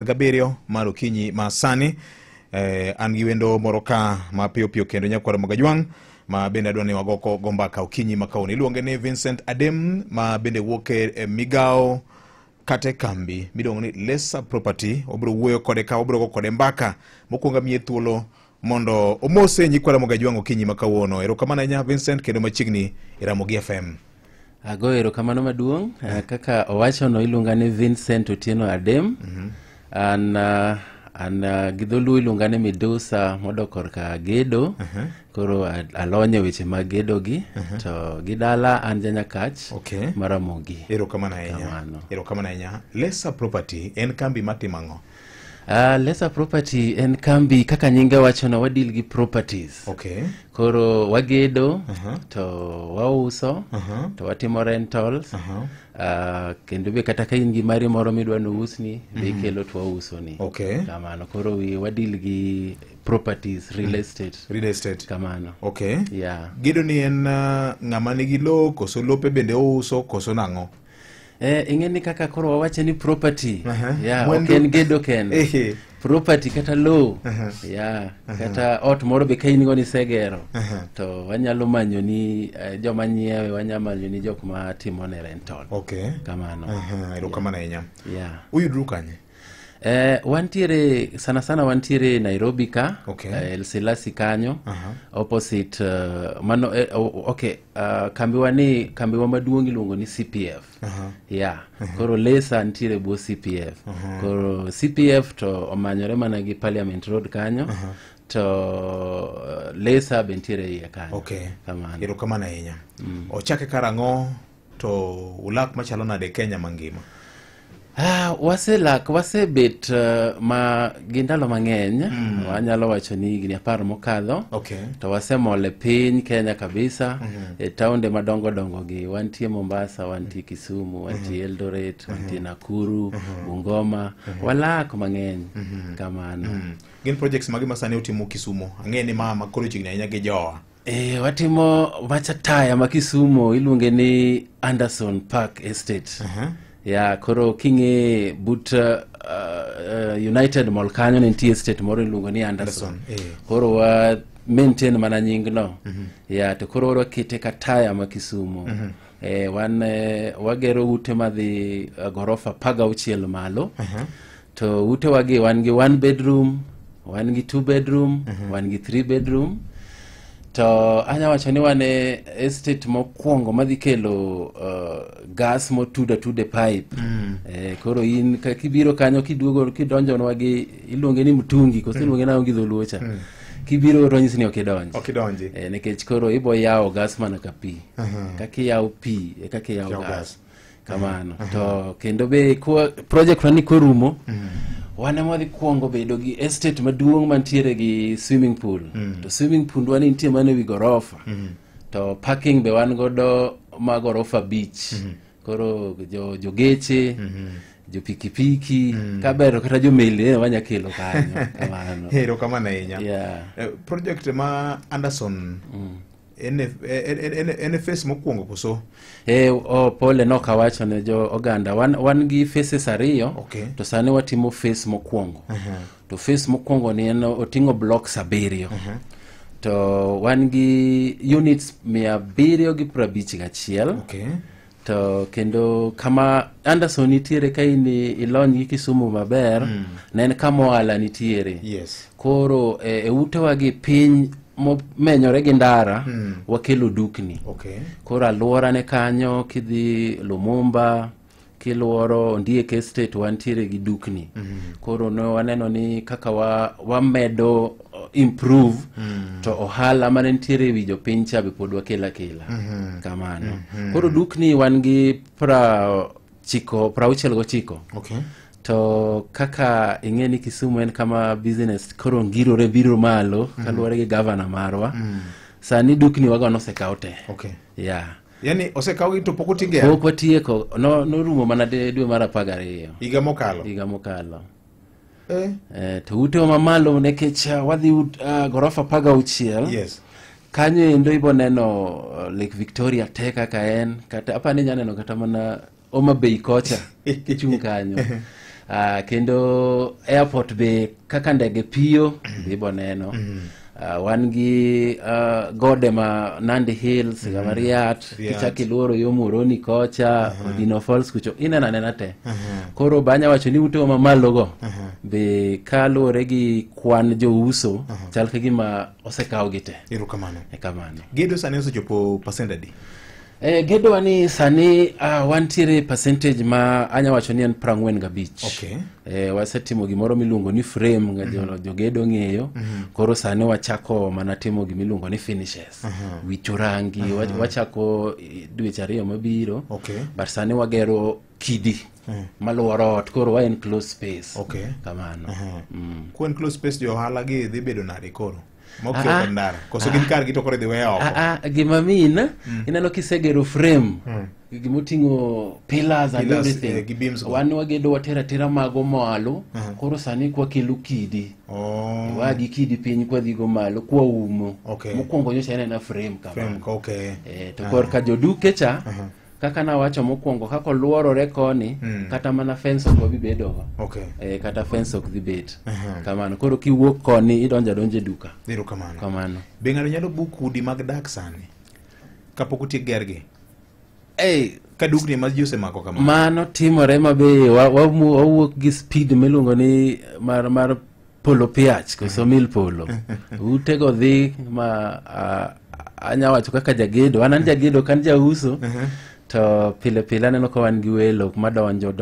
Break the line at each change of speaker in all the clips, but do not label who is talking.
Gabirio mar okinyi ma sani an gi wendo moro ka ma piyo piyo kendo nyakwara Mogajwang' ma bende adwa ni wagoko gombaka okinyi ma kauni. Iluonge ni Vincent Adem ma bende wuok e migao kate kambi midongo ni Lesa Property. Obro wuoyo kode ka, obro go kode mbaka mokwongo miye thuolo mondo omose nyikwara Mogajwang' okinyi ma kawuono. Erokamano ahinya Vincent, kendo machiegni Ramogi FM.
Ago erokamano maduong'. Kaka owacho no, iluonga ni Vincent Otieno Adem. An gidholu iluonga ni Medusa modokor ka gedo. Koro alonye weche mag gedo gi. To gidala an janyakach mar Ramogi.
Erokamano ahinya. Erokamano ahinya. Lesa Property en kambi matimango.
Lesa Property en kambi kaka nyinge wacho na wadil gi properties. Koro wagedo to wauso to watimo rentals. Kendo be kata ka in gi mari moro midwa no usni be kelo to wauso ni. Kamano koro wadil gi properties, real estate.
Real estate.
Kamano.
Yeah. Gedo ni en ng'ama nigi lo koso lope bende ouso koso nang'o?
Ingeni kaka koro wawache ni property. Oken gedo ken. Property kata low. Kata ot moro be ka in go ni segero. To wanyalo manyo ni joma nyiewe, wanyalo manyo ni jok ma timo ne rental. Kamano.
Erokamano ahinya. Uyudru kanye?
Wantiere sana wantiere Nairobi ka, El Selasi kanyo, opposite mano kambi wa maduong' iluongo ni CPF. Koro Lesa ntiere bo CPF. Koro CPF to omanyore mana gi Parliament Road kanyo. To Lesa be ntiere iye kanyo. Kamano.
Erokamano ahinya. Ochake karang'o to ulak machalo nade Kenya mangima?
Wasebet ma gindalo mang'eny. Wanyalo wacho ni higni 10 mokadho. To wasemole piny Kenya kabisa. E taonde madongo dongo gi. Wantie Mombasa, wantie Kisumu, wantie Eldoret, wantie Nakuru, Bungoma. Walak mang'eny. Kamano.
Gin projects magi masani utimo Kisumu. Ang'e ni ma koro chigni ahinya gi jowa.
Watimo machataya ma Kisumu iluonge ni Anderson Park Estate. Koro king'e but United Mall kanyo nitie estate moro iluongo ni Anderson. Koro wa maintain mana nying no. To koro wakete kataya ma Kisumu. Wagero ute madhi gorofa 16 malo. To ute wagi wan gi 1 bedroom, wan gi 2 bedroom, wan gi 3 bedroom. To anya wacho ni wane estate mokwongo madhi kelo gas motude pipe. Koro in kibiro kanyo kiduogo kidonjo nwagi iluonge ni mtungi koso iluonge na ongi dholuocha. Kibiro ronyisi ni okidonji. Nikech koro ibo yawo gas mana ka pi. Kaki yawo pi kaki yawo gas. Kamano. To kendo be project wani korumo. Wane mwadhi kuongo bedo gi estate maduong' mantiere gi swimming pool. To swimming pool wani nitie mane wi gorofa. To parking be wan godo ma gorofa beach. Koro jo geche, jo pikipiki, kabero kata jo meli wanya kelo kanyo. Kamano.
Erokamano ahinya. Project ma Anderson en face mokwongo koso?
Pole no kawacho ne jo oganda. Wan gi faces ariyo. To sani watimo face mokwongo. To face mokwongo ni en oting'o blocks 7. To wan gi units 751. To kendo kama Anderson nitiere ka ilony gi Kisumu maber, ne en kama ohala nitiere. Koro ute wagi piny menyore gi ndara wakelo dukni. Koro alwora ne kanyo kidhi Lumumba kiluoro Ondiek Estate wantiere gi dukni. Koro no waneno ni kaka wamedo improve to ohala mane ntiere wi jopiny cha be pod wakela. Kamano. Koro dukni wan gi 69. To kaka ing'eni Kisumu en kama business koro ngirore biro malo kaluwore gi governor marwa. Sani dukni wago nosekaw te.
Yani osekaw to pok otiger?
Pok otieko. Norumo mana dwe mar 12.
Higa mokalo?
Higa mokalo. To ute mamalo nekech wadhi gorofa 16. Kanyo endo ibo neno Lake Victoria te kaka en. Kata apani nyaneno kata mana Oma Bay kocha kichung' kanyo. kendo airport be kaka ndege piyo bibo neno. Wan gi gode ma Nandi Hills, Riat, kichaki luoro yo Muhoroni kocha, Dino Falls kucho, inena nena te. Koro banya wacho ni ute ma malo go be kaluore gi kwan jo uso chal ka gima osekaw gite.
Erokamano.
Kamano.
Gedo sani osechopo percent adi?
Gedo wani sani wantiere percentage ma anya wacho ni en 45.
Okay.
Wasetimo gimoro miluongo ni frame jo gedo ng'eyo. Koro sani wachako mana timo gimiluongo ni finishes. Wicho rangi, wachako dweche 2 mabiro.
Okay.
But sani wagero kidi. Maluoro ot, koro wa en close space.
Okay.
Kamano.
Kwen close space jo ohala gi dhi bedo nade koro? Mokyo kondara. Koso gin kar gito kore dhi weya oko.
Gima min, inano kisegero frame. Gimoting'o pillars and everything. Wan wagedo watera mago malo. Koro sani kwa kelo kidi. Wagi kidi piny kwa dhigo malo kwa umo. Mokwongo nyocha na frame kama.
Frame, okay.
To korka joduke cha. Kaka na wacho mokwongo kako luorore koni kata mana fence ok bi bedo.
Okay.
Kata fence ok dhi bet. Kamano. Koro kiwuok koni idonje duka.
Erokamano.
Kamano.
Be ng'ato nyalo book udi mag dak sani kapok otiek gergi? Ka dukni ma ji osemako kamano. Mano
timore mabe wawuok gi speed miluongo ni mar polo piach koso mil polo. Utego dhi ma anya wacho kaka jagedo, anan jagedo kan jauso. To pile aneno ka wan gi welo madonjo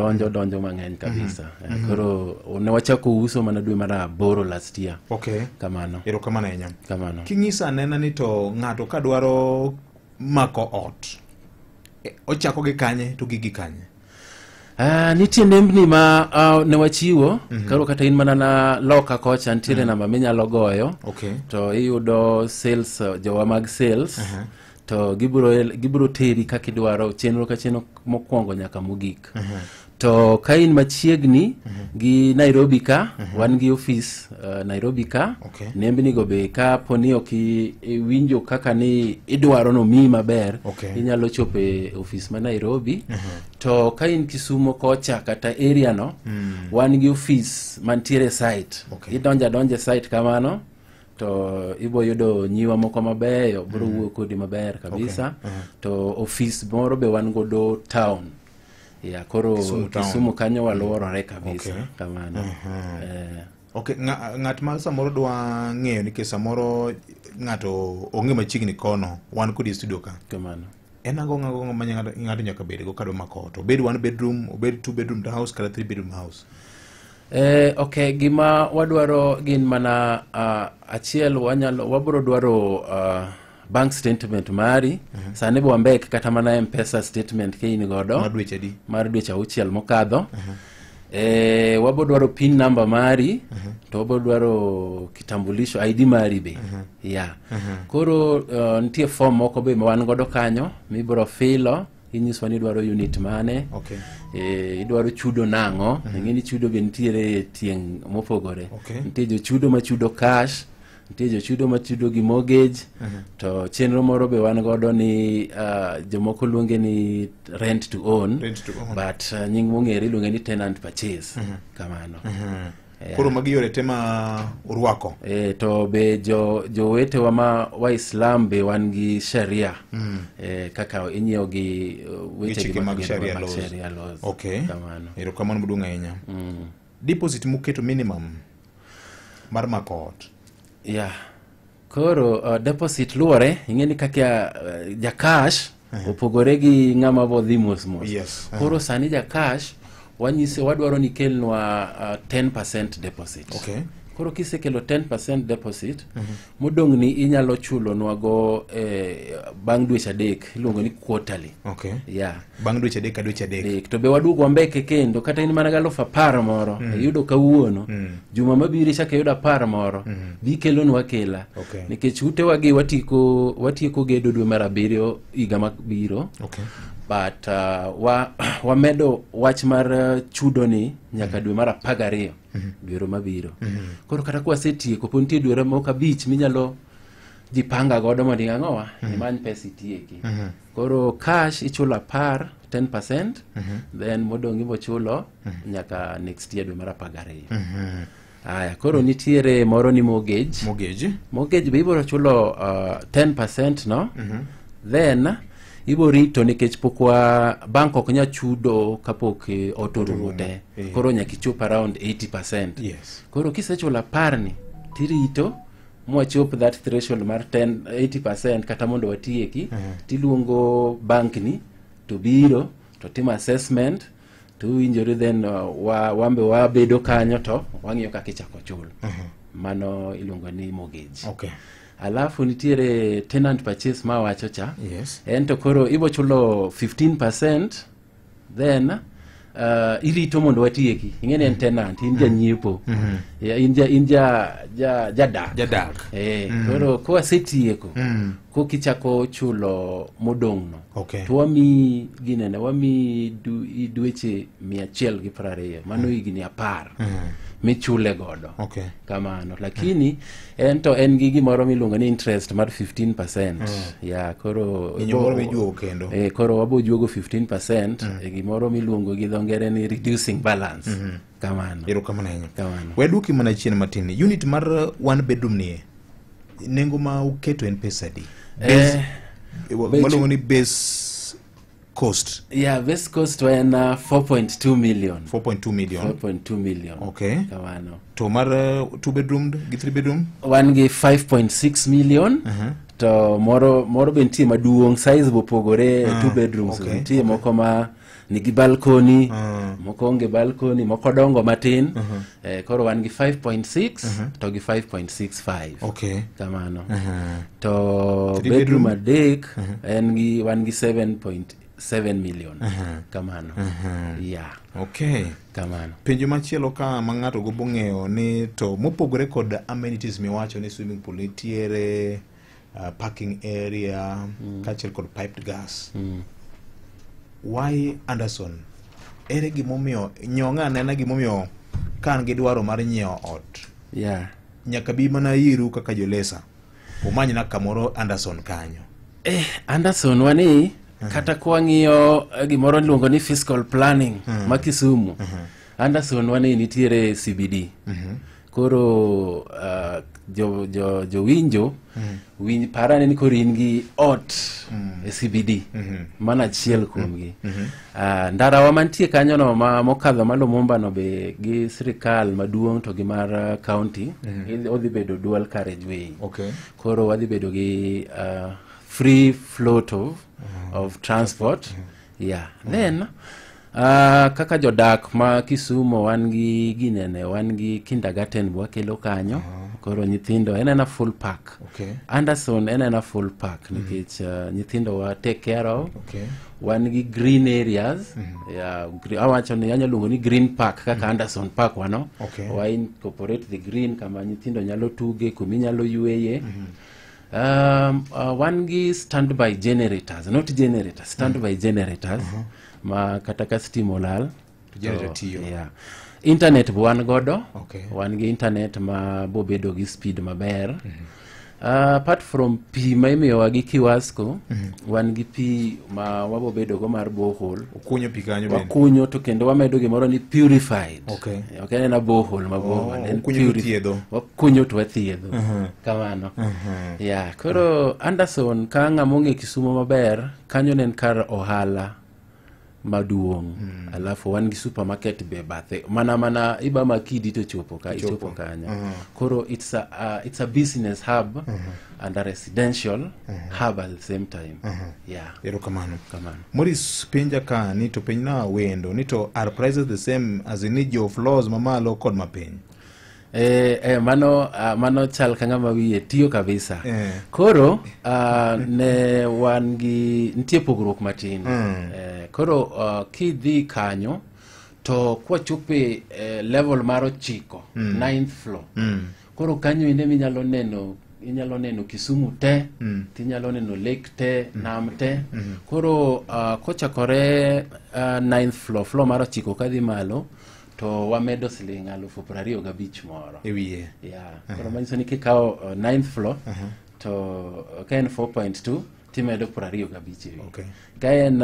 mang'eny kabisa. Koro ne wachako uso mana dwe mar 8 last year.
Okay.
Kamano.
Erokamano ahinya.
Kamano.
King'isa nena ni to ng'ato ka dwaro mako ot, ochako gi kanye to gi kanye?
Nitie nembni ma ne wachiwo. Karo kata in mana na loka kocha ntiere namba minyalo goyo.
Okay.
To iyudo sales, jowa mag sales. To gibro teri kaka idwaro chenro ka chenro mokwongo nyaka mogik. To ka in machiegni gi Nairobi ka, wan gi office Nairobi ka.
Okay.
Nembni go be ka poni ok winjo kaka ni idwaro no mi maber.
Okay.
Inyalo chopo e office ma Nairobi. To ka in Kisumo kocha kata area no, wan gi office mantiere site.
Okay.
Idonja site kamano. To ibo yudo nyiwa moko mabeyo, bro wuok kodi maber kabisa. To office moro be wan godo town. Koro Kisumu kanyo waluorore kabisa. Kamano.
Okay, ng'at ma samoro dwa ng'eyo ni kesa moro ng'ato onge machiegni kono, wan kodi studio ka.
Kamano.
En ang'o ma ng'ato nyaka bed go kadwa mako ot? Obed 1 bedroom, obed 2 bedroom house kata 3 bedroom house?
Okay, gima wadwaro gin mana achiel wabro dwaro bank statement mari. Sani bo ambek kata mana M-Pesa statement ke in godo mar dweche 6 mokadho. Wabo dwaro pin number mari. To wabo dwaro kitambulisho ID mari be. Koro nitie form moko be wan godo kanyo mibro filo. Inyiswa ni dwaro unit mane.
Okay.
Idwaro chudo nang'o. Ng'eni chudo be nitiere tieng' mopogore.
Okay.
Nitie jo chudo ma chudo cash, nitie jo chudo ma chudo gi mortgage. To chenro moro be wan godo ni jomoko luonge ni rent to own. But nying mong'ere luonge ni tenant purchase. Kamano.
Koro magi yore tema urwako.
To be jo wetewa ma Waislam be wan gi sharia. Kaka inyiewo gi weche mag sharia laws. Okay. Erokamano maduong' ahinya. Deposit muketo minimum mar mako ot? Koro deposit luore, ing'eni kaka ja cash opogore gi ng'ama bo dhi mos.
Yes.
Koro sani ja cash wanyise wadwaro ni kelnwa 10% deposit.
Okay.
Koro kisekelo 10% deposit, modong ni inyalo chulo nwago bang' dweche 3, iluongo ni quarterly.
Okay. Bang' dweche 3 ka dweche 3.
To be waduogo mbeke kendo kata in mana galo 10 moro, yudo kawuono, juma mabiro chaka yudo 10 moro, bi kelo nwa kela. Nikech utewa gi watieko gedo dwe mar 7 higa mabiro.
Okay.
But wamedo wach mar chudo ni nyaka dwe mar 12 dwero mabiro. Koro kata kwa setieko po nitie dwero moko 5 minyalo jipanga godo mondo ang'owa imany pesa itieki. Koro cash ichulo 10, 10%, then modong ibo chulo nyaka next year dwe mar 12. Aya, koro nitiere moro ni mortgage be ibiro chulo 10% no, then ibo rito nikech pokwa bank ok nya chudo kapok otorumo te, koro nyaka ichop around 80%. Koro kisechulo parni tirito mwachop that threshold mar 80% kata mondo watieki, tiluongo bank ni to biro to timo assessment to injury, then wambe wabedo kanyo to wang'iyo kaka ichako chulo. Mano iluongo ni mortgage. Alafu nitiere tenant purchase ma wacho cha. Ento koro ibo chulo 15%, then irito mondo watieki. Ing'eni en tenant, in janyiepo. In jadak. Koro ko asetieko, ko kichako chulo modong no. To wami ginene, wami dweche 120. Mano higni 10. Michule godo. Kamano. Lakini ento en gi gimoro miluongo ni interest mar 15%. Koro
inyoro mijuo kendo.
Koro wabo juogo 15%, gimoro miluongo gi dho ngere ni reducing balance. Kamano.
Kamano. Weduki mana chien matini. Unit mar 1 bedroom ni nengo ma uketo en pesa di. Malungo ni base cost.
Base cost when 4.2 million.
4.2 million.
Kamano.
To mar 2 bedroom gi 3 bedroom?
One gi 5.6 million. To moro bentie maduong, size bopogore 2 bedrooms. Bentie moko ma nigi balcony, moko onge balcony, moko dongo matin. Koro wan gi 5.6 to gi 5.65. Kamano. To bedroom adek en gi wan gi 7.7 million. Kamano. Kamano.
Penjo machielo ka ma ng'ato go bong'eyo ni to mopogore kod amenities miwacho ni swimming pool nitiere, parking area, kachiel kod piped gas. Why Anderson? Ere gimomiyo nyong'a nena gimomiyo kan gi dwaro mar nyiewo ot. Nyaka bi mana iru kaka jolesa. Umanyna kamoro Anderson kanyo.
Anderson wani kata kwa ng'iyo gimoro luongo ni fiscal planning ma Kisumu. Anderson wani nitiere CBD. Koro jo winjo winj parane ni koro in gi ot e CBD mana achiel kuomgi. Ndarawa mantie kanyo no mokadho malo Mumba no be gi sirikal maduong' to gi mar county, odhi bedo dual carriageway. Koro wadhi bedo gi free float of transport. Then kaka jodak ma Kisumo wan gi ginene, wan gi kindergarten wakelo kanyo. Koro nyithindo en a full pack. Anderson en a full pack nikech nyithindo wa take care of. Wan gi green areas. Awacho ni anyalo luongo ni green park kaka Anderson Park wano. Wa incorporate the green kama nyithindo nyalo tuge, kumi nyalo yueye. Wan gi standby generators, not generators, standby generators. Ma kataka stimolal. Internet wan godo. Wan gi internet ma bobedo gi speed maber. Apart from pi ma imiyowa gi Kiwasco, wan gi pi ma wabobedo go mar borehole.
Ukunyo pi kanyo bende.
Wakunyo to kendo wamedo gimoro ni purified. En a borehole ma borehole.
Ukunyo to thiedho.
Wakunyo to wathiedho. Kamano. Koro Anderson ka ng'ama ong'e Kisumo maber, kanyo nen kar ohala maduong'. Alafu wan gi supermarket be bathe. Mana iba makidi to chopo kanya. Koro it's a business hub and a residential hub at the same time.
Kamano. Morris penja ka ni to penjna wendo ni to are prices the same as in your floors mamalo kod mapiny?
Mano chal ka ng'ama wiye tiyo kabisa. Koro ne wan gi nitie pogruok matin. Koro kidhi kanyo to kwa chope level mar 9, 9th floor. Koro kanyo ine minyalo neno Kisumu te, tinyalo neno lake te, nam te. Koro kochakore 9th floor mar 9 kadhi malo, to wamedo siling 25,000 moro
e wiye.
Koro manyiso ni kikao 9th floor to ka en 4.2 timedo 25 ewi.
Okay.
Ka en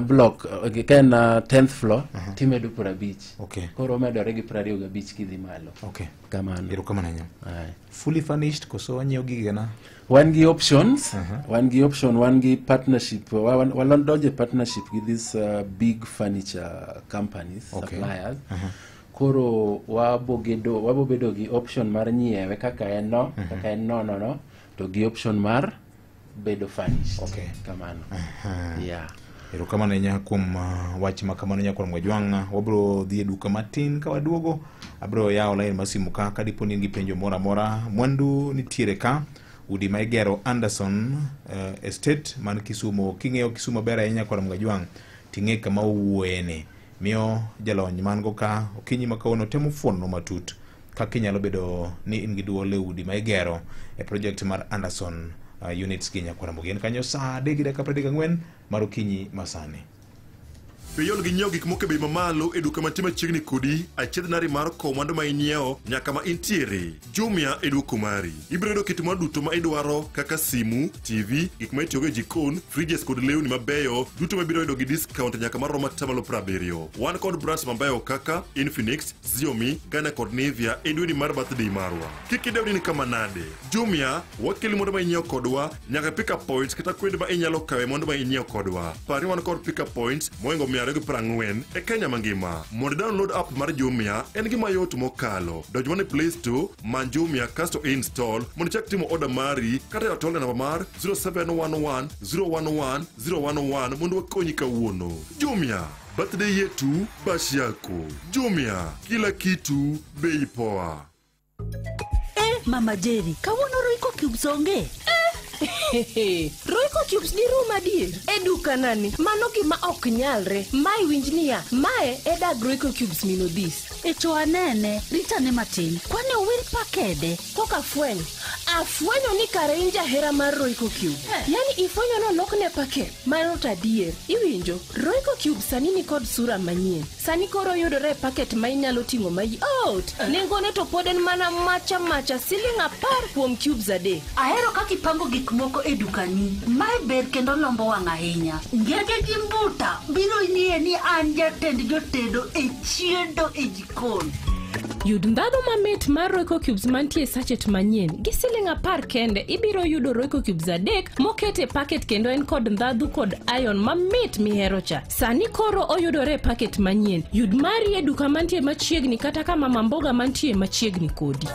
block, ka en 10th floor, timedo 50.
Okay.
Koro medore gi 25 kidhi malo.
Okay.
Kamano.
Erokamano ahinya.
Aye.
Fully furnished koso wanyiewo gige na?
Wan gi options, wan gi partnership, walon donje partnership with these big furniture companies, suppliers. Koro wabo bedo gi option mar nyiewe kaka en no, kaka en no, to gi option mar bedo furnished.
Okay.
Kamano. Yeah.
Erokamano ahinya kuom wach ma kamano Nyakwar Mwajwang'. Wabro dhi e duka matin ka waduogo, abro yawo lain mar simu ka kadipo ni in gi penjo moro amora. Mwandu nitiere ka, udi ma igero Anderson Estate man Kisumo. King'eyo Kisumo maber ahinya Nyakwar Mwajwang', ting'e kama owuoyene. Miyo jalony man go ka Okinyi ma kawuono temo fuono matut kaka inyalo bedo ni in gi duol e udi ma igero e project mar Anderson units gi Nyakwar Mwajwang'. Kanyo saa 3:34 mar Okinyi masani.
Biyol gi nyiewo gik moko e bei mamalo e duka mantie machiegni kodi, achiedh nari mar kowo mwandu ma inyiewo nyaka ma intiere. Jumia e duoko mari. Ibiro yudo kit mwandu duto ma idwaro kaka simu, TV, gik ma itiyogo e jikon, fridges kod lewni mabeyo, duto ma ibiro yudo gi discount nyaka maromo 70%. Wan kod brands mabeyo kaka Infinix, Xiaomi, Ghana kod Nivea e dweni mar birthday marwa. Kik idewni ni kama nade. Jumia wakeli mwandu ma inyiewo kodwa nyaka pick up points kata kwede ma inyalo kawe mwandu ma inyiewo kodwa. Pari wan kod pick up points moingo 240 e Kenya mangima. Mondo download app mar Jumia en gima yot mokalo. Donj mana e Play Store, man Jumia kasto install mondo ichak timo order mari kata ya tol namba mar 0711 011 011 mondo wakonyi kawuono. Jumia, birthday yetu bashi yako. Jumia, kila kitu bei poa.
Mama Jerry, kawuono Royco Cubes onge?
Royco Cubes ni rum adier e duka nani, mano gima ok nyalre. Mai winj niya, mae e dag Royco Cubes minodhis.
E to anene, ritane matin, kwane owil pakede.
Koka afwenyo ni kare in jahera mar Royco Cubes. Yani ifwenyo no lokne paket, mano tadier. Iwinjo, Royco Cubes sani ni kod sura manyien. Sani koro yudore paket ma inyalo ting'o mai out. Nengone to pod en mana macha $10 kuom cubes adek.
Ahero kaka ipango gik moko e dukani. Mae ber kendo lombo wang' ahinya. Ngeke gi mbuta biro nie ni an jatend jotedo e chiedo e jikon.
Yud ndhadhu mamit mar Royco Cubes mantie sachet manyien. Gi $10 kende ibiro yudo Royco Cubes adek mokete paket kendo en kod ndhadhu kod iron mamit mihero cha. Sani koro oyudore paket manyien. Yud mari e duka mantie machiegni kata kama mamboga mantie machiegni kodi.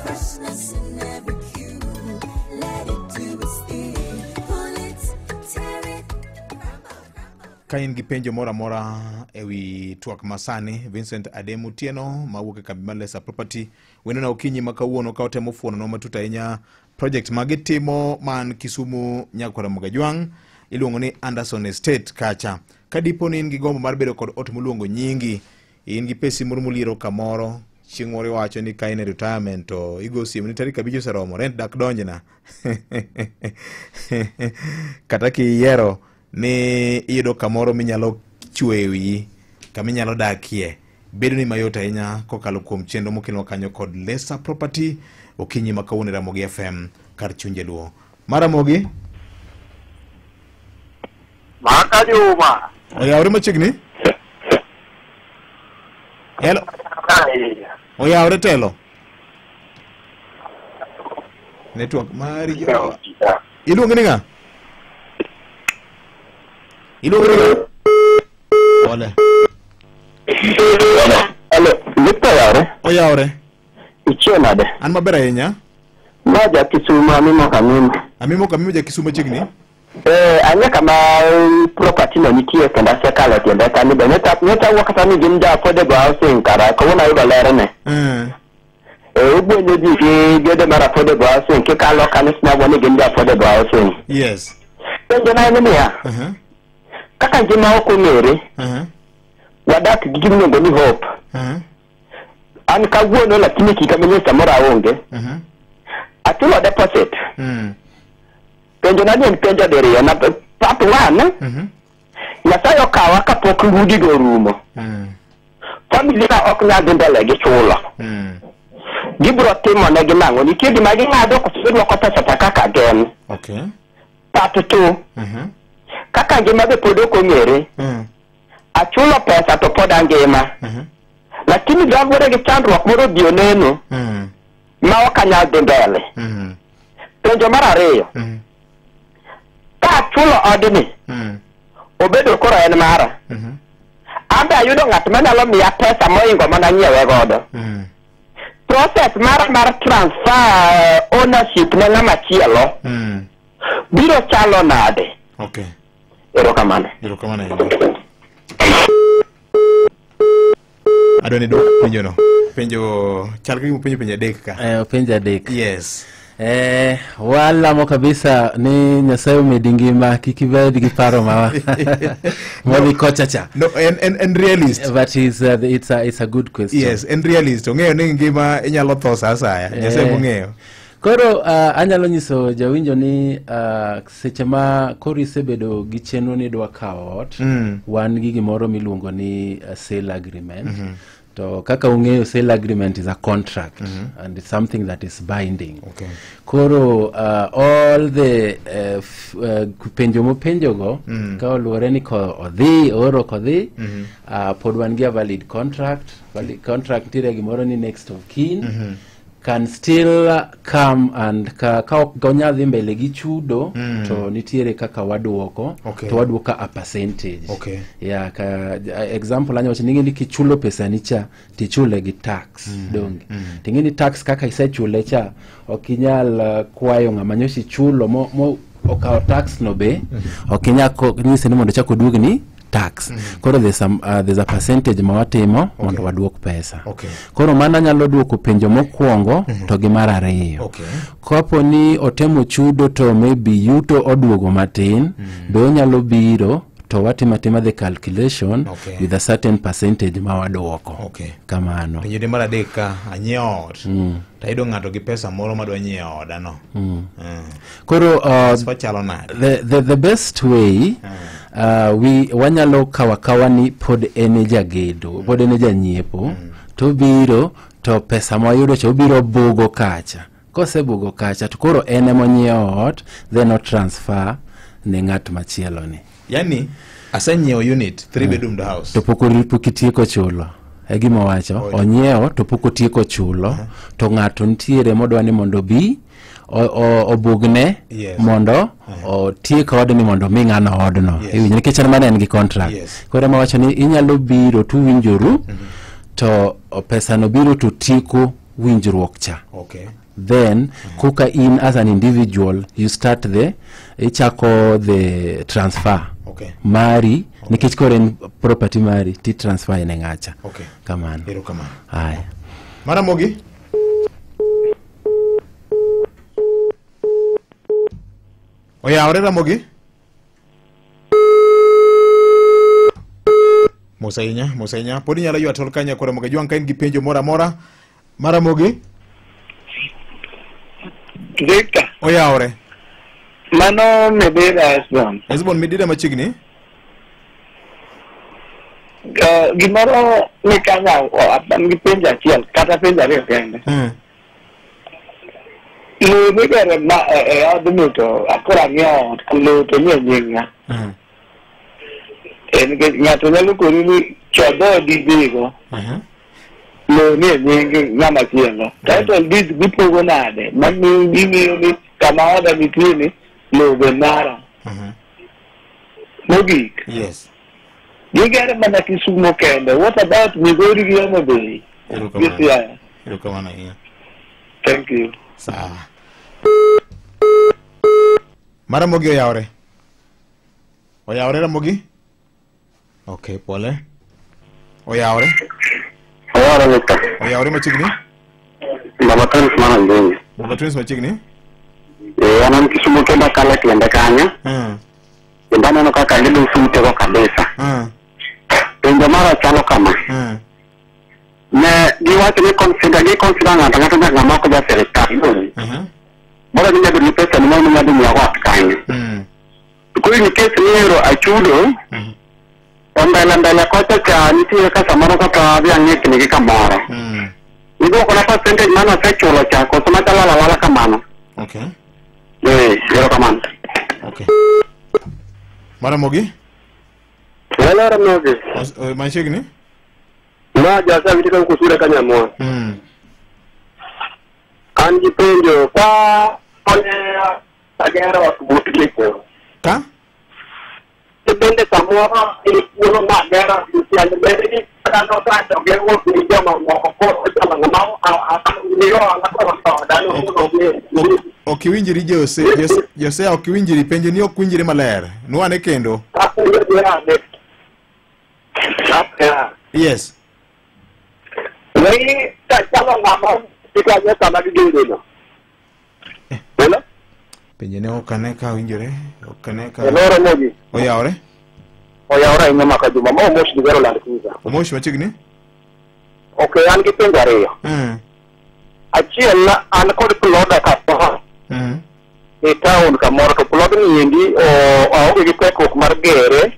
Ka in gi penjo moro amora ewi twak masani, Vincent Ademu Tieno mawuok e kambi mar Lesa Property weno na Okinyi ma kawuono ka otemo fuono no matut ahinya project ma gitimo man Kisumu Nyakwar Mwajwang' iluongo ni Anderson Estate kacha. Ka dipo ni in gi gombo mar bedo kod ot moluongo nyingi, in gi pesi moro muliero kamoro, chieng' moro wacho ni ka in e retirement to igo simu ni tarik 5 oseromo, rent dak donjna. Kata kiyiero ni iyudo kamoro minyalo chwe wiyi, kama inyalo dakie, bedo ni mayot ahinya kokalo kuom chenro mokelwa kanyo kod Lesa Property. Okinyi ma kawuono Ramogi FM kar chunje luo. Maramogi
Maka Juma.
Oyawre machiegni? Hello. Oyawre telo. Network mari jo. Iluongo ni ng'a? Iluongo ni ng'a? Ole.
Hello, Victor yare.
Oyawre.
Ichiona de.
An maber ahinya.
Maja Kisumu
Amimo kamimo ja Kisumu machiegni.
Anya kama property no nitie kenda sekalo tiende kani be neta wakata ni ginja affordable housing kara ko wona yudo lere ne. Ubwenyo ji gede mara affordable housing ke kalo kani sina woni ginja affordable housing.
Yes.
Penjo na ni ya. Kaka jima okongere. Wadak gigino ngoni hope. An kawuono lakini kikamenye samora onge. Atulo deposit. Penjo na ni penjo deriyo na part 1. Nyasayo kawa kapok ngudi go rumo. Family ka ok nyal mbele gi chulo. Gibro timo ne ginango nitie gima gingado ko sudwa ko pesa kaka gen.
Okay.
Part 2. kaka ngima be pod ok ong'ere. Achulo pesa to pod angima. Lakini dwagore gi chandruok moro bi oneno. Ma ok anyal dhi mbele. Penjo mar ariyo. Ka achulo odni. Obedo koro en mara. Ambe ayudo ng'at manyalo miya pesa moingo mana nyiewe godo. Process mar transfer ownership ne ng'ama chielo. Biro chalo nade?
Okay.
Erokamano.
Adoni dok penjo no. Penjo chal gi penjo adek ka.
Penjo adek.
Yes.
Walamo kabisa ni Nyasaye umedi ngima kik ibed gi paro ma moni kochacha.
No, and realist.
But it's a good question.
Yes, and realist. Ong'eyo ni ngima inyalo tho sa asaya. Nyasaye mong'eyo.
Koro anyalo nyiso jawinjo ni seche ma koro isebedo gi chenro ni dwa kawo ot, wan gi gimoro miluongo ni sale agreement. To kaka ung'eyo, sale agreement is a contract and it's something that is binding.
Okay.
Koro all the penjo mopenjo go ka oluwore ni odhi oro kodhi pod wan gi a valid contract. Valid contract tire gimoro ni next of kin can still come and ka ok dhi mbele gi chudo to nitiere kaka waduoko.
Okay.
To waduoko a percentage.
Okay.
Yeah, example anyawacho ni kichulo pesa ni cha tichule gi tax donge. Tingini tax kaka isechule cha okinyal kwayo ng'ama nyoshi chulo mo okawo tax no be okinyal nyise ni mondo chako duogni tax. Koro there's a percentage ma watimo mondo waduok pesa.
Okay.
Koro mana nyalo duoko penjo mokwongo to gi mar ariyo.
Okay.
Kopo ni otemo chudo to maybe yuto oduogo matin, be onyalo biro to watimatima the calculation with a certain percentage ma waduoko.
Okay.
Kamano.
Penjo mar adek ka anyiewo ot. Tayudo ng'ato gi pesa moro madwa nyiewo odano.
Koro
chalo nade?
The best way wanyalo kawa ni pod ene jagedo, pod ene janyiepo, to biro to pesa ma wayudo cho biro bugo kacha. Kose bugo kacha to koro ene monyiewo ot, then o transfer ne ng'at machielo ni.
Yani asenyiewo unit 3 bedroom house.
To pok itieko chulo. E gima wacho, onyiewo to pok otieko chulo, to ng'ato nitiere modwa ni mondo bi obugne mondo otiek odni mondo mi ng'ano odno. Nikech en mana en gi contract. Koro ma wacho ni inyalo biro tu winjoru to pesa no biro to tieko winjruok cha.
Okay.
Then kuka in as an individual you start ichako the transfer.
Okay.
Mari nikech kore en property mari ti transfer ene ng'acha.
Okay.
Kamano.
Kamano.
Haya.
Mara Mogi. Oyawre Ramogi. Mosainya. Podi nyalo ywa tol kanya kora Mogi Jwang ka in gi penjo mora mora. Mara Mogi.
Victor.
Oyawre.
Mano Medira Esbon.
Esbon Medira machiegni.
Gimoro ni kanya apan gi penjo achiel kata penjo ariyo kende. Lo megere ma odno to akora ng'iewo lo to nie nyinga. En ge ng'ato nyalo kori ni chodo di bigo. Lo nie nyinga ng'ama chielo. Title deed gipogo nade. Mani ging'iyo ni kama oda nitie ni lo be mara. Mogik.
Yes.
Gigere mana Kisumo kende. What about Migori gi Homa Bay?
Erokamano ahinya.
Thank you.
Sawa. Mara Mogi oyawre. Oyawre Ramogi? Okay, pole. Oyawre.
Victor.
Oyawre machiegni?
Baba Twins mana ngenye.
Baba Twins machiegni?
Anan Kisumo kenda kala kende kanya. Kenda neno kaka lido sumte ko kabisa. Penjo mara chalo kama. Ne giwacho ni consider ng'ato ng'ama ko ja serikal. Bora ni nyado ni pesa ni mwana nyado ni awat kanya. Kuri ni kesi ni ero achudo. Mbele kocha cha nitiye ka samaro kata bia ng'eki ni kamoro. Nigo kuna percentage mana sa chulo cha ko sama wala kamano.
Okay.
Yero kamano.
Okay. Maramogi?
Wala Ramogi.
Machiegni?
Ma jasa vitika kusura kanyamwa. Anji penjo pa one agera wa kubutikiko.
Ka?
Depende samua ili kuno na agera ya lebedi kana tata ngero kuja mamoko kama ngamao ndio anataka dano ndio.
Okiwinjiri Jose okiwinjiri penjo ni okwinjiri maler. Nuane kendo. Yes.
Wei tachala ngama tikaje kama gidino. Hello?
Penjo ne okaneka winjire, okaneka.
Hello Mogi.
Oyawre?
Oyawre nyama ka juma mo moshi digero la kuza.
Omoshi machiegni?
Okay, an gi penjo ariyo. Achiel an kod ploda ka pa. E town kamoro to plod ni endi o gi tekok mar gere.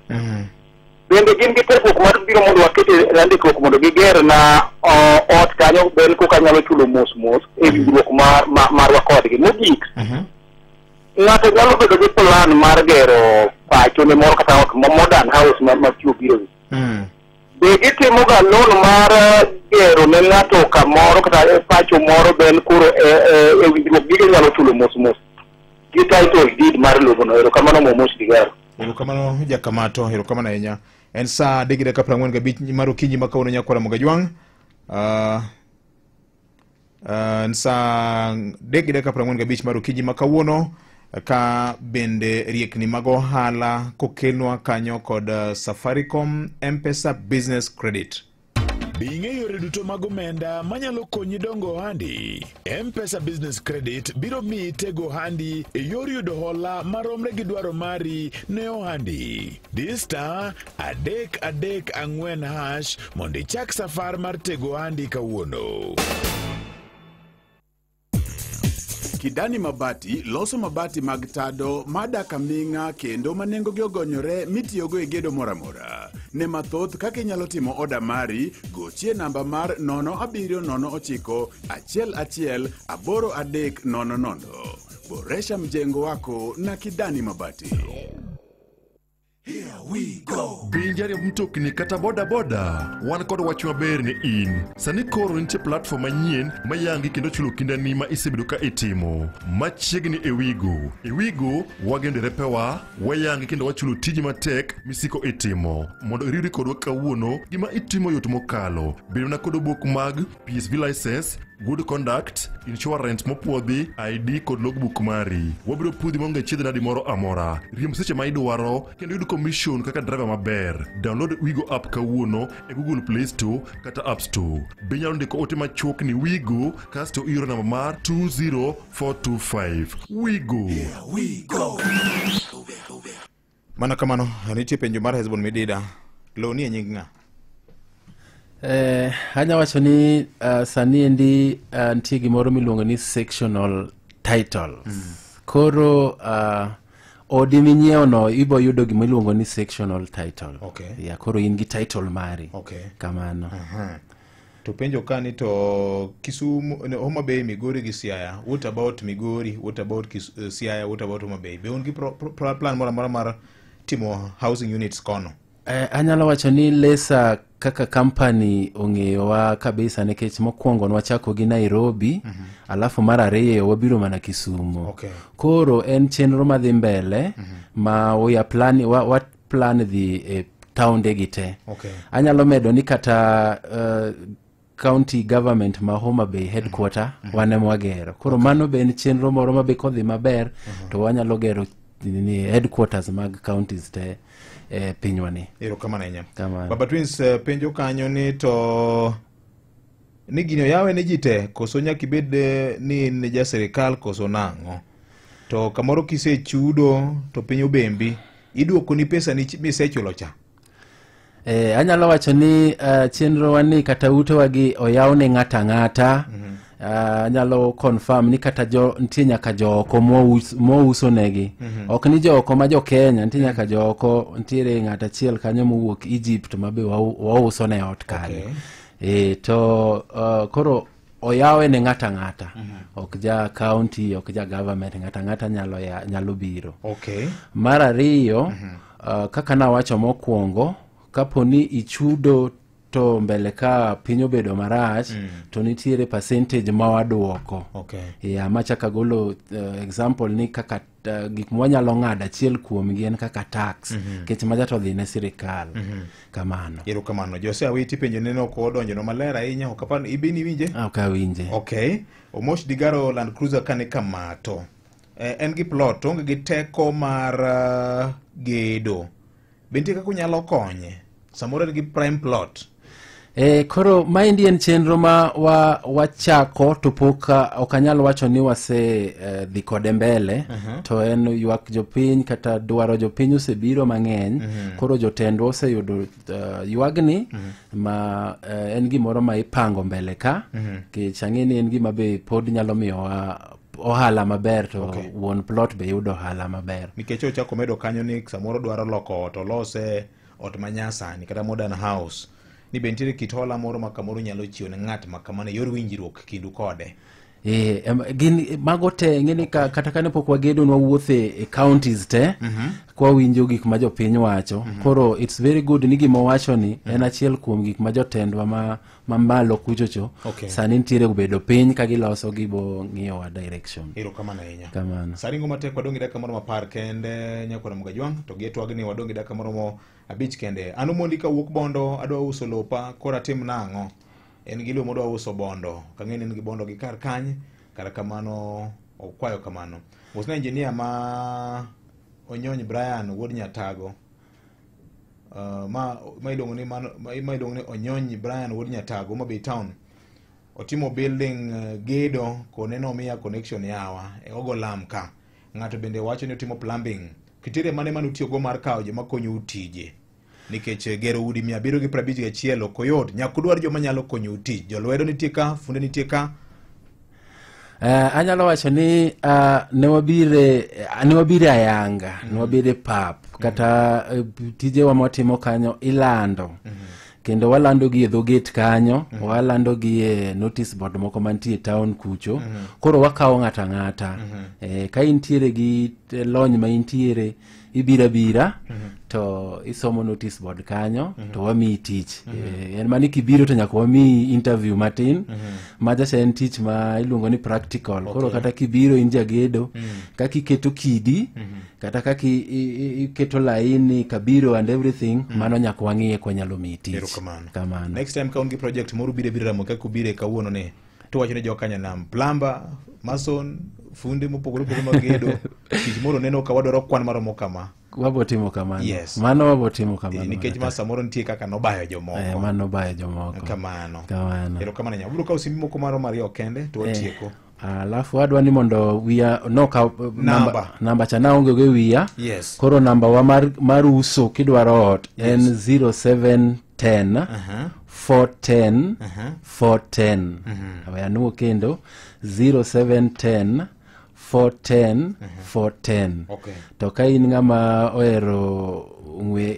Bende gin gi tekok mar biro mondo wakete randikruok mondo giger na ot kanyo ben ko kanyalo chulo mos e winjruok mar wakodgi. Mogik, ng'ato nyalo bedo gi plan mar gero pacho ne moro kata ot modern house ma chiwo biro. Be gitimo ga loan mar gero ne ng'ato kamoro kata pacho moro ben kuro e winjruok gige nyalo chulo mos gi title deed mar logo no. Erokamano Momoshi digero.
Erokamano jakamato, erokamano ahinya. En saa 3:45 mar okinyi ma kawuono nyakwara Mogajwang'. En saa 3:45 mar okinyi ma kawuono ka bende riekni mag ohala kokelnwa kanyo kod Safaricom M-Pesa Business Credit.
Binge yore duto mag omenda manyalo konyi dongo ohandi. M-Pesa Business Credit biro miyi tego ohandi e yor yudo hola maromre gi dwaro mari ne ohandi. Di star 334# mondo ichak safar mar tego ohandi kawuono. Kidani Mabati loso mabati mag tado madaka ming'a kendo manengo gi ogonyore mitiyogo e gedo moramora. Ne mathoth kaka inyalo timo oda mari, gochie namba mar 0709 11 8300. Boresha mjengo wako na Kidani Mabati.
Here we go. Pinjari mtokni kata boda wan kod wach maber ni in. Sani koro nitie platform manyien mayangi kendo chulo kindani ma isebedo ka itimo. Machiegni Ewigo wagendere pewa wayangi kendo wachulo tiji matek misiko itimo. Mondo iriri kodwa kawuono gima itimo yot mokalo. Bedo na kod obok mag PSV license, good conduct, insurance mopuodhi, ID kod logbook mari. Wabiro pudhi monge chiedh nadi moro amora. Riemb seche ma idwaro kendo yud commission kaka driver maber. Download Wigo app kawuono e Google Play Store kata App Store. Binyalo ndiko ote machuok ni Wigo kasto iro namba mar 20425. Wigo. Here we go.
Mana kamano, nitie penjo mar Hezbon Midida. Lo ni e nying ng'a?
Anya wacho ni sani endi nitie gimoro miluongo ni sectional titles. Koro odi minyiewo no ibo yudo gimiluongo ni sectional title.
Okay.
Ya koro in gi title mari.
Okay.
Kamano.
To penjo kani to Kisumu, Homa Bay, Migori gi Siaya. What about Migori? What about Siaya? What about Homa Bay? Be ungi plan mora mar timo housing units kono?
Anyalo wacho ni Lesa kaka company ong'eyowa kabisa nikech mokwongo nwachako gi Nairobi, alafu mar ariyo wabiro mana Kisumu.
Okay.
Koro en chenro madhi mbele ma what plan the town de gite.
Okay.
Anyalo medo ni kata county government ma Homa Bay headquarter wane mwagero. Koro mano be en chenro moro mabe kodhi maber to wanyalo gero ni headquarters mag counties te pinywani.
Erokamano ahinya.
Baba
Twins penjo kanyo ni to ni gino yawe ne jite koso nyaka ibed ni ne ja serikal koso nang'o. To kamoro kisechudo to piny obembi iduoko ni pesa ni misechulo cha.
Anyalo wacho ni chenro wani kata ute wagi oyawne ng'ata. Anyalo confirm ni kata nitie nyaka joko mouso negi. Ok ni joko ma jo Kenya, nitie nyaka joko, nitiere ng'ata achiel kanyo mowuok Egypt mabe wauso ne ot kanyo. To koro oyawe ne ng'ata. Ok ja county, ok ja government, ng'ata nyalo biro.
Okay.
Mar ariyo, kaka nawacho mokwongo, kaponi ichudo to mbele ka piny obedo marach, to nitiere percentage ma waduoko.
Okay.
Machaka golo example ni kaka gik mwanyalo ng'ado achiel kuomgi en kaka tax, kech maja to dhi ne sirikal. Kamano.
Ero kamano. Jose awiti penjo neno ko donjono maler ahinya, ok apani ibini winje?
Ok awinje.
Okay. Omosh Digaro Land Cruiser kane kamato. En gi plot, onge gi teko mar gedo. Benti kako nyalo konye? Samoro en gi prime plot.
Koro maendi en chenro ma wachako to pok ok anyal wacho ni wase dhi kode mbele. To en ywak jopiny kata dwaro jopiny osebiro mang'eny. Koro jotendwa oseyudo ywagni ma en gimoro ma ipango mbele ka. Kech ang'eni en gima be pod nyalo miyowa ohala maber, to wuon plot be yudo ohala maber.
Nikech ochako medo kanyo ni samoro dwaro loko ot, olose ot manyasani kata modern house. Ni bentiere kit hola moro ma kamoro nyalo chiwo ne ng'at ma kamano yor winjruok kindu kode.
Gin mago te ng'eni kata kane pok wagedo nwawuothe e counties te, kwa winjo gik ma jopiny wacho. Koro it's very good ni gima wacho ni en achiel kuom gik ma jotendwa ma malo kuchocho. Sani nitiere ubedo piny ka giloso gibo ng'iyo wa direction.
Ero kamano ahinya.
Kamano.
Saringo matek wadongi daka moro mapar kende Nyakwar Mgajwang, to getwagni wadongi daka moro mo abich kende. Anu mondi ka wuok Bondo adwa uso lopa, kora tim nang'o? En gilo modwa uso Bondo, kang'eni en gi Bondo gi kar kany, kara kamano okwayo kamano. Usna engineer ma Onyony Brian wuod Nyatago. Ma iluongo ni Onyony Brian wuod Nyatago ma Bay Town. Otimo building gedo koneno miya connection yawa e ogolam ka. Ng'ato bende wacho ni otimo plumbing. Kitire mane manutiyo go mar kawo joma konyo utije. Nikech gero udi 751 ok oyot. Nyakudwar joma nyalo konyo utij. Jolwedo nitie ka, funde nitie ka.
Anyalo wacho ni ne wabire ayanga, ne wabire pap, kata tije wa mwatimo kanyo ilando. Kendo walando gi e dhoget kanyo, walando gi e notice board moko mantie town kucho. Koro wakawo ng'ata ng'ata. Ka intiere gi lony ma intiere, ibira to isomo notice board kanyo, to wami tich. En mani kibiro to nyaka wami interview matin, maja en tich ma iluongo ni practical. Koro kata kibiro in jagedo, kaki keto kidi, kata kaki keto laini, kabiro and everything, mano nyaka wang'iye kwa nyalo mi tich. Kamano.
Next time ka ungi project moro bire ramo ka kubire kawuono ne, to wacho ne jokanya nam plumber, mason, funde mopogore mag gedo, tich moro neno ka wadwaro kwan maromo kama.
Wabotimo kamano.
Yes.
Mano wabotimo kamano.
Nikech ma samoro nitie kaka nobayo jomoko.
Mano bayo jomoko.
Kamano.
Ero kamano nya. Ubiro kawo simbi moko maro Mario kende to watieko. Alafu wadwa ni mondo wiya no ka namba cha naonge ge wiya.
Yes.
Koro namba wa mar uso kidwaro ot en 0710 410 410. Awaya nuo kendo 0710 410 410.
Okay.
To ka in ng'ama ohero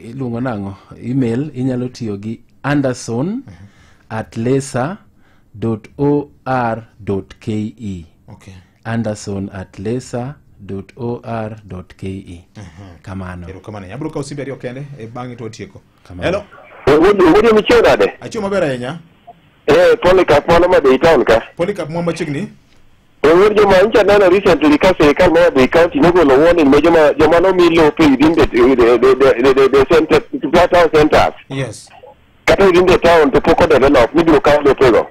iluongo nang'o email, inyalo tiyo gi anderson@lesa.or.ke.
Okay.
anderson@lesa.or.ke. Kamano.
Ero kamano. Abro kawo simbi ariyo kende e bang'e to watieko.
Kamano.
Hello.
Wuodi michio nade?
Achio maber ahinya.
Polycarp mano ma Bay Town ka.
Polycarp mwa machiegni.
Wuod joma ncha neno recently ka sirikal ma Bay County nogolo warning ne joma nomi lope within the center, town centers.
Yes.
Kata within the town to poko develop, mibiro kawo lope go.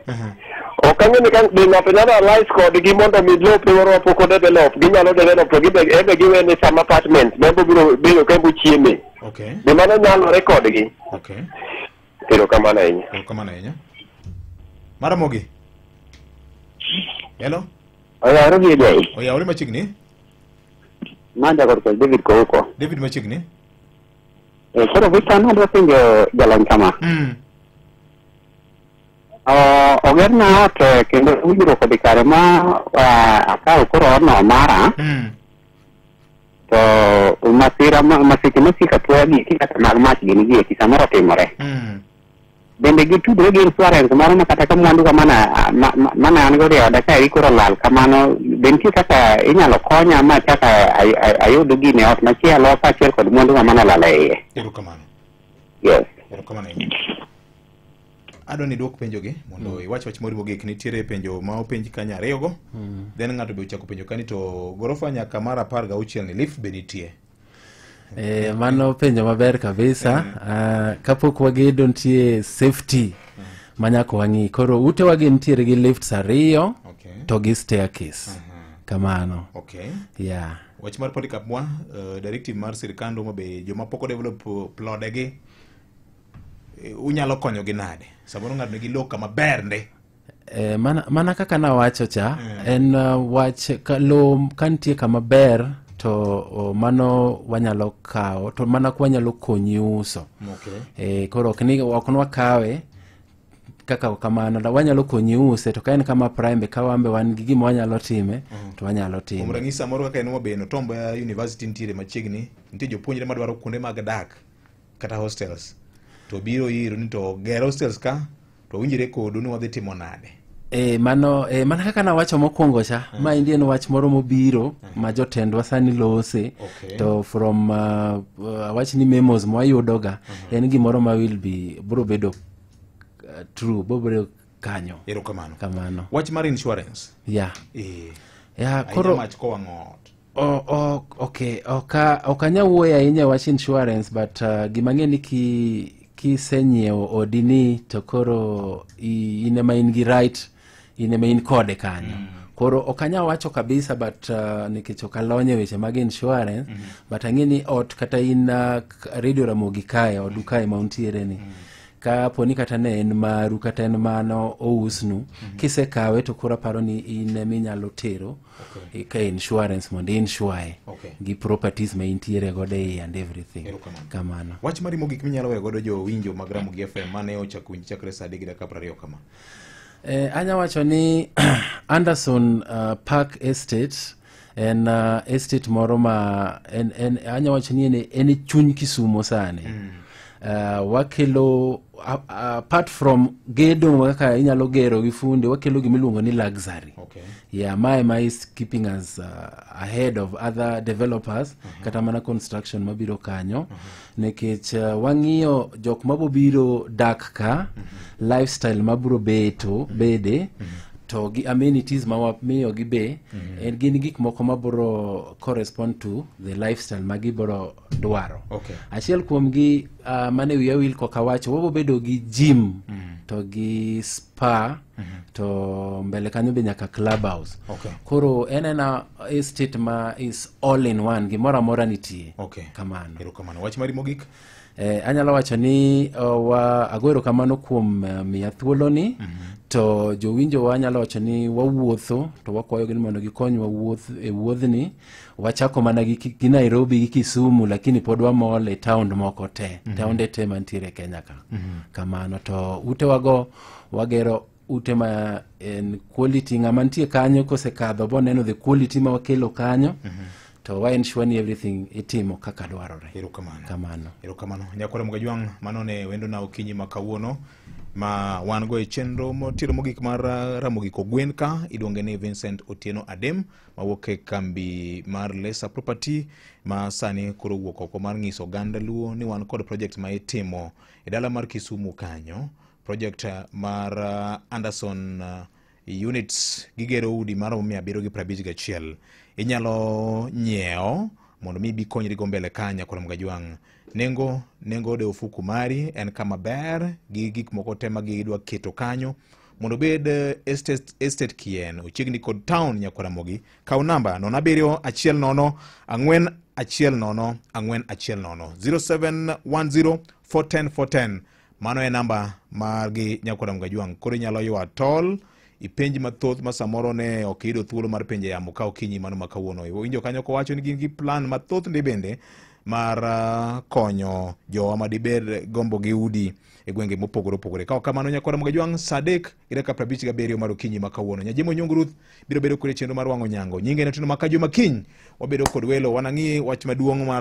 Okang'eni ka ng'ato nyalo allies kodgi mondo mi lope moro poko develop, ginyalo develop to giwene some apartment, mabo biro kambu chieme.
Okay.
Be mano nyalore kodgi.
Okay.
Ero kamano ahinya.
Ero kamano ahinya. Maramogi. Hello.
Oya rogi dai.
Oya ore machiegni.
Manda korko David Kouko.
David machiegni.
Koro Victor nado penjo jalan kama. Ogerna ot kendo ubiro kodi kare ma akaw koro ono mara. To masika tuwa gi kaka mag mach gini gi samoro timore. bende gitudre gi insurance moro ma kata ka mwandu ka mana an godo oda ka ikoro lal kamano bentie kaka inyalo konya ma chaka ayudo gine ot machielo kaachiel kod mwandu ka mana lal e iye.
Erokamano.
Yes.
Erokamano. Adwa ni duok penjo gi mondo iwach wach moro mogik. Nitiere penjo ma openji kanyo ariyogo. Then ng'ato be ochako penjo kani to gorofa nyaka mar 16 ni lift be nitie.
Mano penjo maber kabisa. Kapok wagedo nitie safety manyaka wang'i. Koro ute wagi nitiere gi lifts ariyo to gi staircase. Kamano.
Okay.
Yeah.
Wach mar Polycarp mwa directive mar sirikando ma be joma poko develop plode gi unyalo konyo gi nade? Samoro ng'ato nigi loka maber nde.
Mana kaka nawacho cha en wach lo kantie kama ber to mano wanyalo kawo to mana kwanyalo konyi uso.
Okay.
Koro ok nwakawe kaka kamano da wanyalo konyi use to kaen kama prime kawambe wan gi gima wanyalo time to wanyalo time.
Kuom ranyisi samoro kaka en mobeno Tombo ya university nitiere machiegni, nitie jopuonjre madwaro kuonde mag dak kata hostels. To biro iro ni to gero hostels ka to winjire kodu ni wadhi timo nade.
Mana kaka nawacho mokwongo cha ma indi en wach moro mobiro ma jotendwa sani lose. To from wach ni memos mwayudoga en gimoro ma will be bro bedo true bobro kanyo.
Erokamano.
Kamano.
Wach mar insurance.
Yeah.
Koro mach ko wangot.
Okay. Okanya wuoya ahinya wach insurance but gimang'e ni kisenyiewo odini to koro inema in gi right, inema in kode kanyo. Koro okanya wacho kabisa but nikech okalonye weche mag insurance but ang'e ni ot kata in Radio Ramogi kae odu kae mauntiere ni. Ka poni kata ne en maru kata en mano ousnu kisekawe to koro paro ni in minyalo tero ka insurance mondo insure gi properties ma intiere godo and everything. Kamano.
Wach mari mogik minyalo we godo jo winjo mag Ramogi FM mane ochako winjo chakre saa 3:20 kama.
Anya wacho ni Anderson Park Estate en estate moro ma anya wacho ni en chuny Kisumo sane. Wakelo apart from gedo kaka inyalo gero gi funde wakelo gimiluongo ni luxury. Yeah, my is keeping us ahead of other developers kata mana construction mabiro kanyo nekech wang'iyo jok mabiro dak ka lifestyle mabiro bede to gi amenities ma wamiyo gi be en gin gik moko mabiro correspond to the lifestyle ma gibiro dwaro. Achiel kuom gi mane wiya wil kokawacho wabo bedo gi gym to gi spa to mbele kanyo be nyaka clubhouse. Koro enena estate ma is all in one, gimoro amora nitie. Kamano.
Erokamano. Wach mari mogik?
Anyalo wacho ni agwero kamano kuom miya thuoloni to jowinjo wanyalo wacho ni wawuotho to wakwayo gi mondo gikonywa wuodhni. Wachako mana gi Nairobi gi Kisumu lakini pod wamol e town moko te. Taonde te mantiere Kenya ka. Kamano to ute wago wagero ute ma en quality ng'ama nitie kanyo kosekadho boneno the quality ma wakelo kanyo. To wa ensure ni everything itimo kaka dwarore.
Erokamano. Nyakwara Mugajwang' mano ne wendo na okinyi makawuono ma wan go e chenro motiro mogik mar Ramogi Kogwen ka iluonge ni Vincent Otieno Adem mawuok e kambi mar Lesa Property ma sani koro wuok oko mar ng'iso oganda luo ni wan kod project ma itimo e dala mar Kisumu kanyo. Project mar Anderson units gigero udi mar 751. Inyalo nyiewo mondo mi bi konyri go mbele kanya kwa Mugajwang'. Nengo de ofuku mari en kama ber gi gik moko tema gi idwa keto kanyo mondo bed estate kien ochiegni kod town Nyakwara Ramogi. Kaw namba 0710 410 0710 410 mano e namba margi Nyakwara Mugajwang'. Koro inyalo ywa tol ipenji mathoth ma samoro ne okido thuolo mar penje yamo ka okinyi mano makawuono. Winjo kanyo ko wacho ni gin gi plan mathoth ndi bende mar konyo jowa madibed gombo gi udi e gwenge mopogore opogore. Ka kamano Nyakwara Mugajwang' saa 3:57 mar okinyi makawuono. Nyajimo Nyong Ruth biro bedo kod chenro mar wang'o nyango. Nyinge ne tino makajo makiny wabedo kod welo wanang'i wach maduong' mar